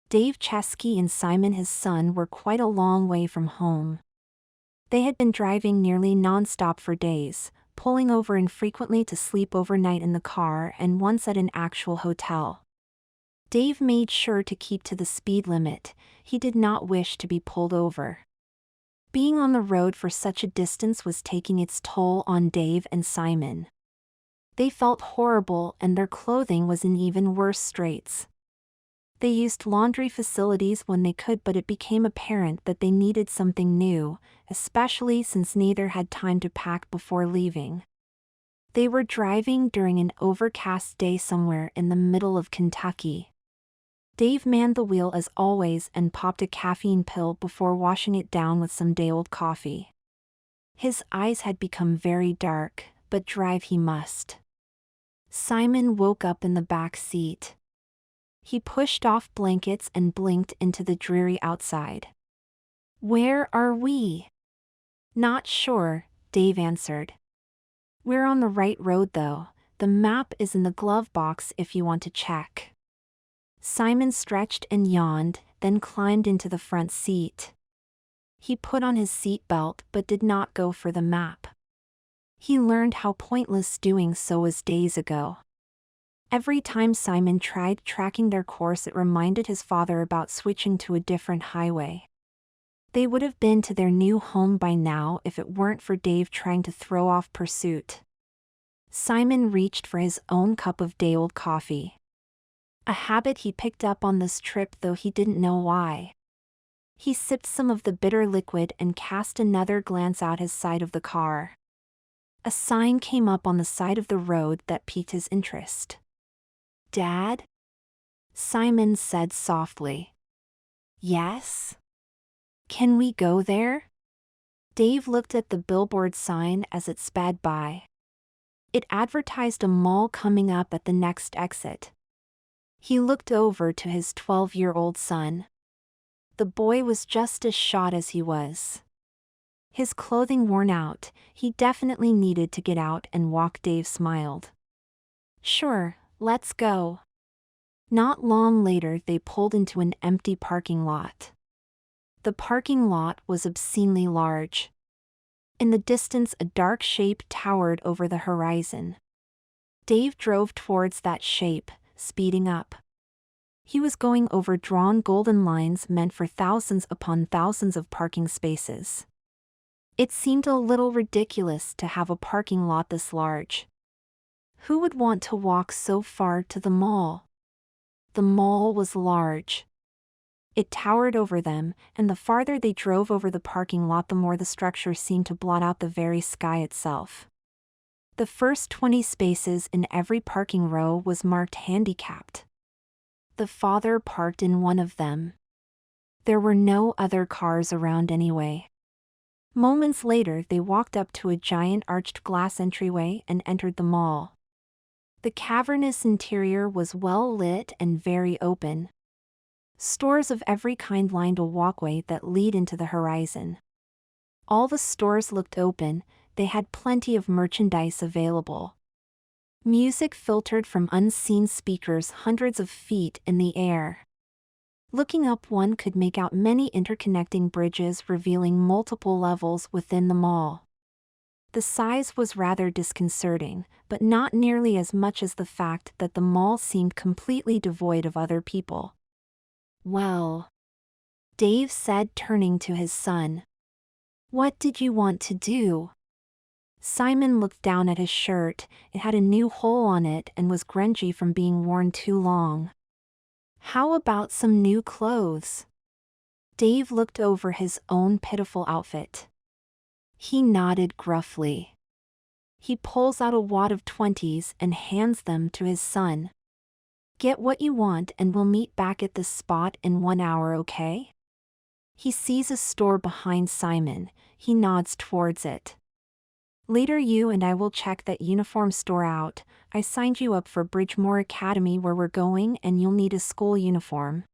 Dave Chesky and Simon his son were quite a long way from home. They had been driving nearly non-stop for days, pulling over infrequently to sleep overnight in the car and once at an actual hotel. Dave made sure to keep to the speed limit. He did not wish to be pulled over. Being on the road for such a distance was taking its toll on Dave and Simon. They felt horrible and their clothing was in even worse straits. They used laundry facilities when they could, but it became apparent that they needed something new, especially since neither had time to pack before leaving. They were driving during an overcast day somewhere in the middle of Kentucky. Dave manned the wheel as always and popped a caffeine pill before washing it down with some day-old coffee. His eyes had become very dark, but drive he must. Simon woke up in the back seat. He pushed off blankets and blinked into the dreary outside. "Where are we?" "Not sure," Dave answered. "We're on the right road though. The map is in the glove box if you want to check." Simon stretched and yawned, then climbed into the front seat. He put on his seat belt but did not go for the map. He learned how pointless doing so was days ago. Every time Simon tried tracking their course, it reminded his father about switching to a different highway. They would have been to their new home by now if it weren't for Dave trying to throw off pursuit. Simon reached for his own cup of day-old coffee. A habit he picked up on this trip, though he didn't know why. He sipped some of the bitter liquid and cast another glance out his side of the car. A sign came up on the side of the road that piqued his interest. "Dad?" Simon said softly. "Yes? Can we go there?" Dave looked at the billboard sign as it sped by. It advertised a mall coming up at the next exit. He looked over to his 12-year-old son. The boy was just as shot as he was. His clothing worn out, he definitely needed to get out and walk. Dave smiled. "Sure, let's go." Not long later they pulled into an empty parking lot. The parking lot was obscenely large. In the distance a dark shape towered over the horizon. Dave drove towards that shape, speeding up. He was going over drawn golden lines meant for thousands upon thousands of parking spaces. It seemed a little ridiculous to have a parking lot this large. Who would want to walk so far to the mall? The mall was large. It towered over them, and the farther they drove over the parking lot, the more the structure seemed to blot out the very sky itself. The first 20 spaces in every parking row was marked handicapped. The father parked in one of them. There were no other cars around anyway. Moments later they walked up to a giant arched glass entryway and entered the mall. The cavernous interior was well lit and very open. Stores of every kind lined a walkway that led into the horizon. All the stores looked open, they had plenty of merchandise available. Music filtered from unseen speakers hundreds of feet in the air. Looking up, one could make out many interconnecting bridges revealing multiple levels within the mall. The size was rather disconcerting, but not nearly as much as the fact that the mall seemed completely devoid of other people. "Well," Dave said, turning to his son. "What did you want to do?" Simon looked down at his shirt. It had a new hole on it and was grungy from being worn too long. "How about some new clothes?" Dave looked over his own pitiful outfit. He nodded gruffly. He pulls out a wad of 20s and hands them to his son. "Get what you want and we'll meet back at this spot in 1 hour, okay?" He sees a store behind Simon. He nods towards it. "Later you and I will check that uniform store out. I signed you up for Bridgemore Academy where we're going and you'll need a school uniform."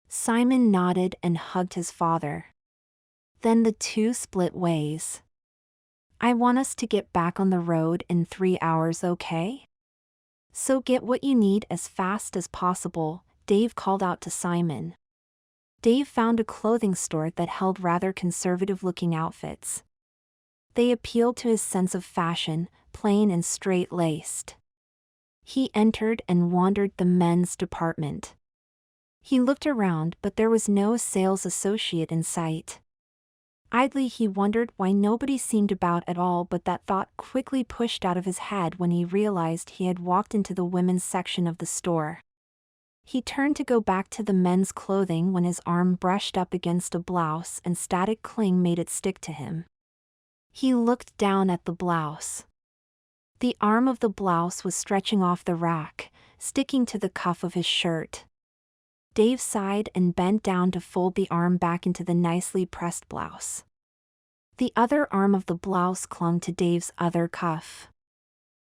Simon nodded and hugged his father. Then the two split ways. "I want us to get back on the road in 3 hours, okay? So get what you need as fast as possible," Dave called out to Simon. Dave found a clothing store that held rather conservative-looking outfits. They appealed to his sense of fashion, plain and straight-laced. He entered and wandered the men's department. He looked around, but there was no sales associate in sight. Idly he wondered why nobody seemed about at all, but that thought quickly pushed out of his head when he realized he had walked into the women's section of the store. He turned to go back to the men's clothing when his arm brushed up against a blouse and static cling made it stick to him. He looked down at the blouse. The arm of the blouse was stretching off the rack, sticking to the cuff of his shirt. Dave sighed and bent down to fold the arm back into the nicely pressed blouse. The other arm of the blouse clung to Dave's other cuff.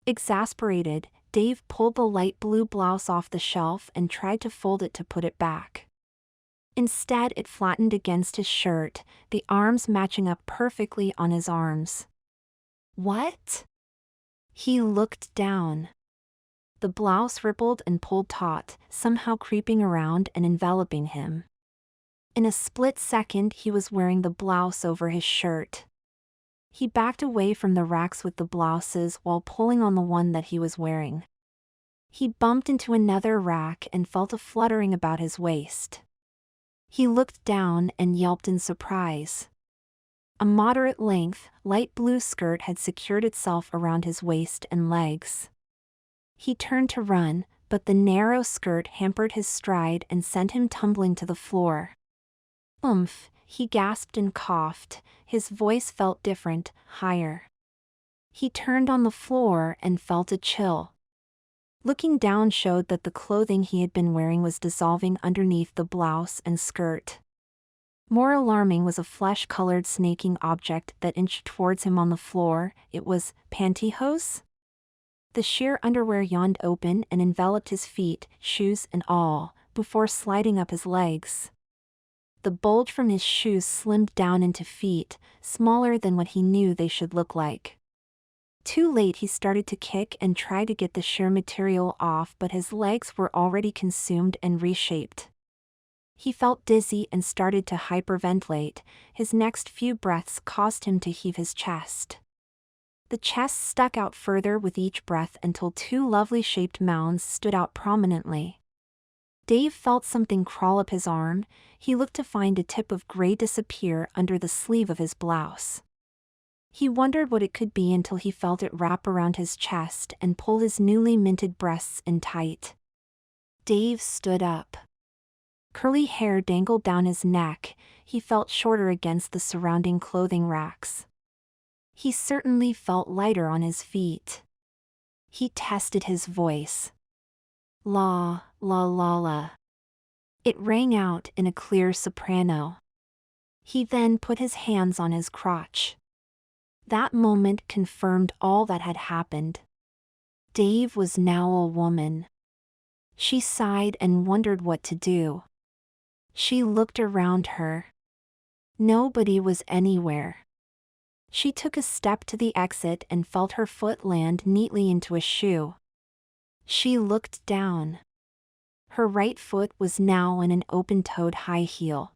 Exasperated, Dave pulled the light blue blouse off the shelf and tried to fold it to put it back. Instead, it flattened against his shirt, the arms matching up perfectly on his arms. What? He looked down. The blouse rippled and pulled taut, somehow creeping around and enveloping him. In a split second, he was wearing the blouse over his shirt. He backed away from the racks with the blouses while pulling on the one that he was wearing. He bumped into another rack and felt a fluttering about his waist. He looked down and yelped in surprise. A moderate-length, light blue skirt had secured itself around his waist and legs. He turned to run, but the narrow skirt hampered his stride and sent him tumbling to the floor. "Oomph," he gasped and coughed. His voice felt different, higher. He turned on the floor and felt a chill. Looking down showed that the clothing he had been wearing was dissolving underneath the blouse and skirt. More alarming was a flesh-colored snaking object that inched towards him on the floor. It was pantyhose? The sheer underwear yawned open and enveloped his feet, shoes and all, before sliding up his legs. The bulge from his shoes slimmed down into feet, smaller than what he knew they should look like. Too late, he started to kick and try to get the sheer material off, but his legs were already consumed and reshaped. He felt dizzy and started to hyperventilate. His next few breaths caused him to heave his chest. The chest stuck out further with each breath until two lovely shaped mounds stood out prominently. Dave felt something crawl up his arm. He looked to find a tip of gray disappear under the sleeve of his blouse. He wondered what it could be until he felt it wrap around his chest and pull his newly minted breasts in tight. Dave stood up. Curly hair dangled down his neck. He felt shorter against the surrounding clothing racks. He certainly felt lighter on his feet. He tested his voice. La, la la la. It rang out in a clear soprano. He then put his hands on his crotch. That moment confirmed all that had happened. Dave was now a woman. She sighed and wondered what to do. She looked around her. Nobody was anywhere. She took a step to the exit and felt her foot land neatly into a shoe. She looked down. Her right foot was now in an open-toed high heel.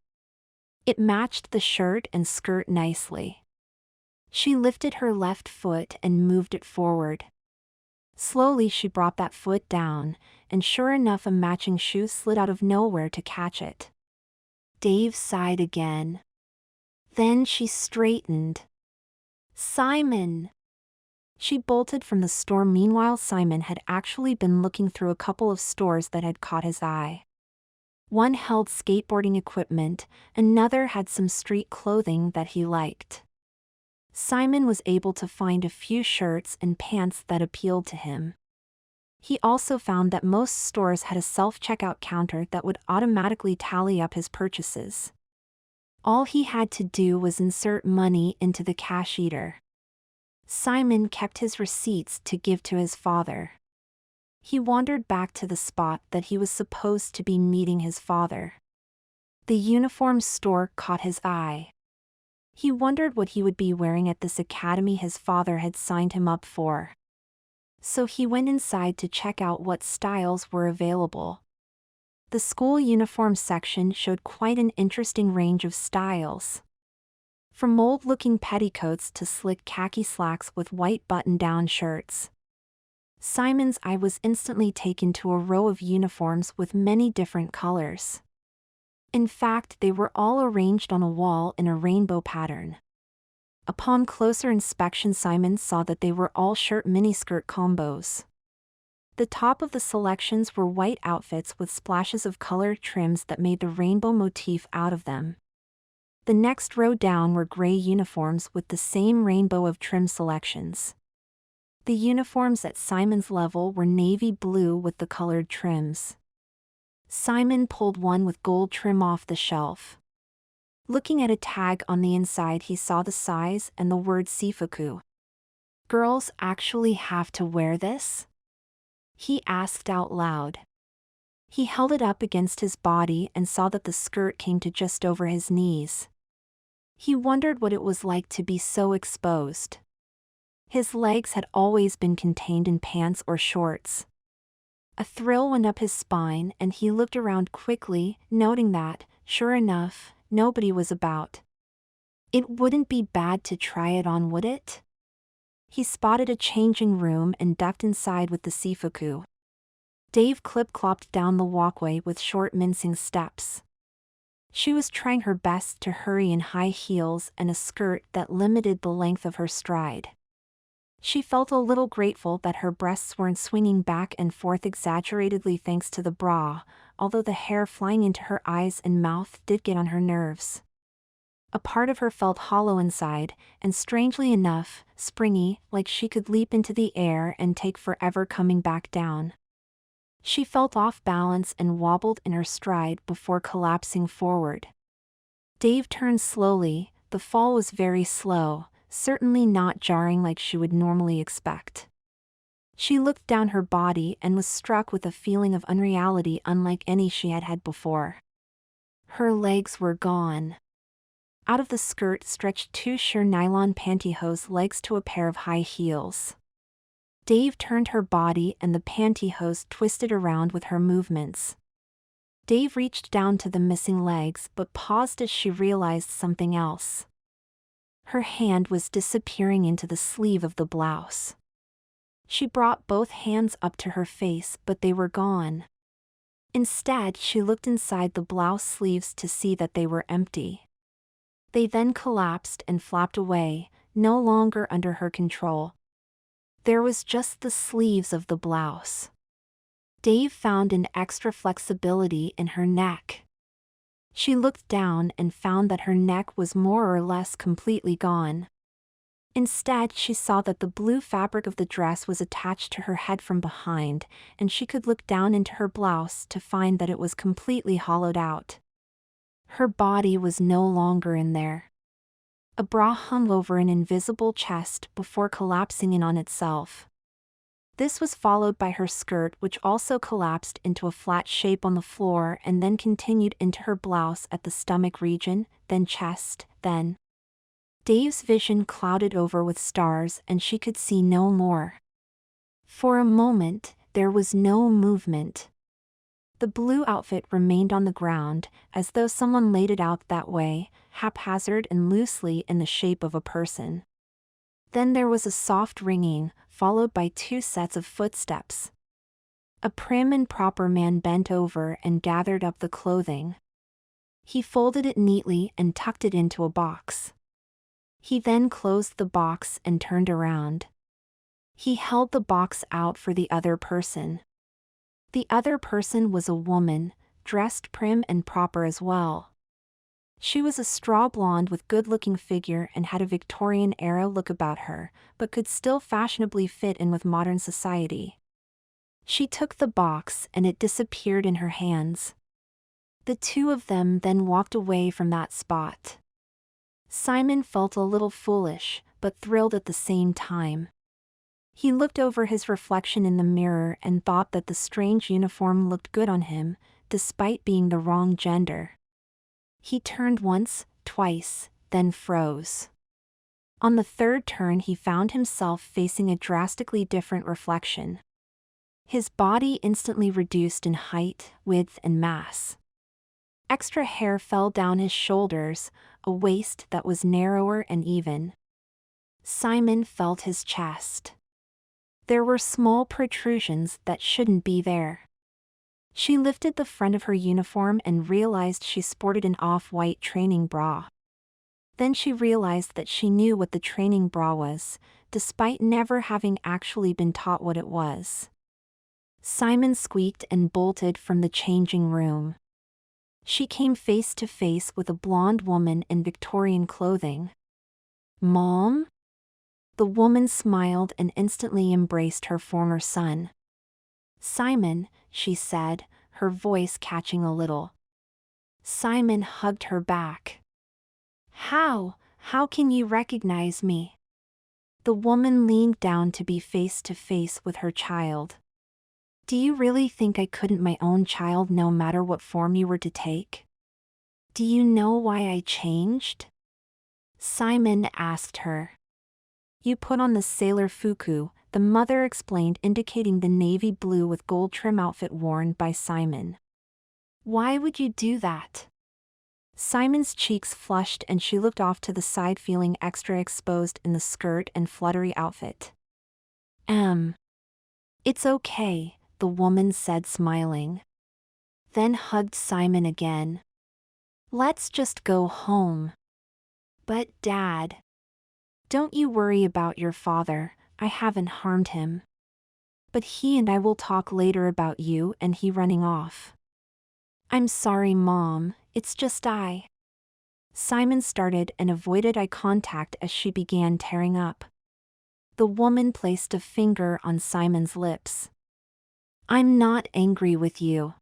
It matched the shirt and skirt nicely. She lifted her left foot and moved it forward. Slowly she brought that foot down, and sure enough a matching shoe slid out of nowhere to catch it. Dave sighed again. Then she straightened. Simon! She bolted from the store. Meanwhile, Simon had actually been looking through a couple of stores that had caught his eye. One held skateboarding equipment, another had some street clothing that he liked. Simon was able to find a few shirts and pants that appealed to him. He also found that most stores had a self-checkout counter that would automatically tally up his purchases. All he had to do was insert money into the cash eater. Simon kept his receipts to give to his father. He wandered back to the spot that he was supposed to be meeting his father. The uniform store caught his eye. He wondered what he would be wearing at this academy his father had signed him up for. So he went inside to check out what styles were available. The school uniform section showed quite an interesting range of styles. From old-looking petticoats to slick khaki slacks with white button-down shirts. Simon's eye was instantly taken to a row of uniforms with many different colors. In fact, they were all arranged on a wall in a rainbow pattern. Upon closer inspection, Simon saw that they were all shirt miniskirt combos. The top of the selections were white outfits with splashes of colored trims that made the rainbow motif out of them. The next row down were gray uniforms with the same rainbow of trim selections. The uniforms at Simon's level were navy blue with the colored trims. Simon pulled one with gold trim off the shelf. Looking at a tag on the inside, he saw the size and the word Sifuku. "Girls actually have to wear this?" he asked out loud. He held it up against his body and saw that the skirt came to just over his knees. He wondered what it was like to be so exposed. His legs had always been contained in pants or shorts. A thrill went up his spine and he looked around quickly, noting that, sure enough, nobody was about. It wouldn't be bad to try it on, would it? He spotted a changing room and ducked inside with the Sifuku. Dave clip-clopped down the walkway with short mincing steps. She was trying her best to hurry in high heels and a skirt that limited the length of her stride. She felt a little grateful that her breasts weren't swinging back and forth exaggeratedly thanks to the bra, although the hair flying into her eyes and mouth did get on her nerves. A part of her felt hollow inside, and strangely enough, springy, like she could leap into the air and take forever coming back down. She felt off balance and wobbled in her stride before collapsing forward. Dave turned slowly. The fall was very slow, certainly not jarring like she would normally expect. She looked down her body and was struck with a feeling of unreality unlike any she had had before. Her legs were gone. Out of the skirt stretched two sheer nylon pantyhose legs to a pair of high heels. Dave turned her body and the pantyhose twisted around with her movements. Dave reached down to the missing legs but paused as she realized something else. Her hand was disappearing into the sleeve of the blouse. She brought both hands up to her face but they were gone. Instead, she looked inside the blouse sleeves to see that they were empty. They then collapsed and flapped away, no longer under her control. There was just the sleeves of the blouse. Dave found an extra flexibility in her neck. She looked down and found that her neck was more or less completely gone. Instead, she saw that the blue fabric of the dress was attached to her head from behind, and she could look down into her blouse to find that it was completely hollowed out. Her body was no longer in there. A bra hung over an invisible chest before collapsing in on itself. This was followed by her skirt, which also collapsed into a flat shape on the floor and then continued into her blouse at the stomach region, then chest, then. Dave's vision clouded over with stars and she could see no more. For a moment, there was no movement. The blue outfit remained on the ground, as though someone laid it out that way, haphazard and loosely in the shape of a person. Then there was a soft ringing, followed by two sets of footsteps. A prim and proper man bent over and gathered up the clothing. He folded it neatly and tucked it into a box. He then closed the box and turned around. He held the box out for the other person. The other person was a woman, dressed prim and proper as well. She was a straw blonde with good-looking figure and had a Victorian-era look about her, but could still fashionably fit in with modern society. She took the box and it disappeared in her hands. The two of them then walked away from that spot. Simon felt a little foolish, but thrilled at the same time. He looked over his reflection in the mirror and thought that the strange uniform looked good on him, despite being the wrong gender. He turned once, twice, then froze. On the third turn he found himself facing a drastically different reflection. His body instantly reduced in height, width, and mass. Extra hair fell down his shoulders, a waist that was narrower and even. Simon felt his chest. There were small protrusions that shouldn't be there. She lifted the front of her uniform and realized she sported an off-white training bra. Then she realized that she knew what the training bra was, despite never having actually been taught what it was. Simon squeaked and bolted from the changing room. She came face to face with a blonde woman in Victorian clothing. "Mom?" The woman smiled and instantly embraced her former son. "Simon," she said, her voice catching a little. Simon hugged her back. How can you recognize me?" The woman leaned down to be face to face with her child. "Do you really think I couldn't my own child no matter what form you were to take? Do you know why I changed?" Simon asked her. "You put on the sailor fuku," the mother explained, indicating the navy blue with gold trim outfit worn by Simon. "Why would you do that?" Simon's cheeks flushed and she looked off to the side, feeling extra exposed in the skirt and fluttery outfit. It's okay," the woman said, smiling. Then hugged Simon again. "Let's just go home." "But Dad..." "Don't you worry about your father, I haven't harmed him. But he and I will talk later about you and he running off." "I'm sorry, Mom, it's just I..." Simon started and avoided eye contact as she began tearing up. The woman placed a finger on Simon's lips. "I'm not angry with you.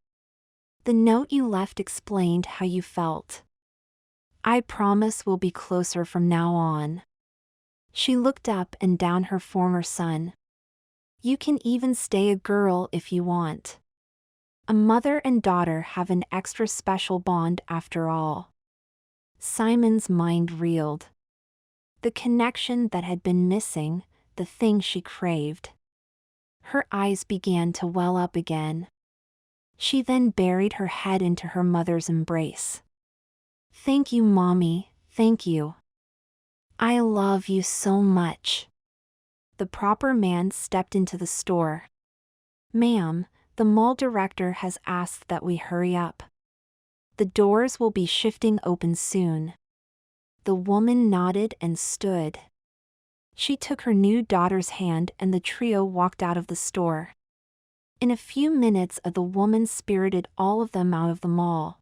The note you left explained how you felt. I promise we'll be closer from now on." She looked up and down her former son. "You can even stay a girl if you want. A mother and daughter have an extra special bond after all." Simon's mind reeled. The connection that had been missing, the thing she craved. Her eyes began to well up again. She then buried her head into her mother's embrace. "Thank you, Mommy, thank you. I love you so much." The proper man stepped into the store. "Ma'am, the mall director has asked that we hurry up. The doors will be shifting open soon." The woman nodded and stood. She took her new daughter's hand and the trio walked out of the store. In a few minutes the woman spirited all of them out of the mall.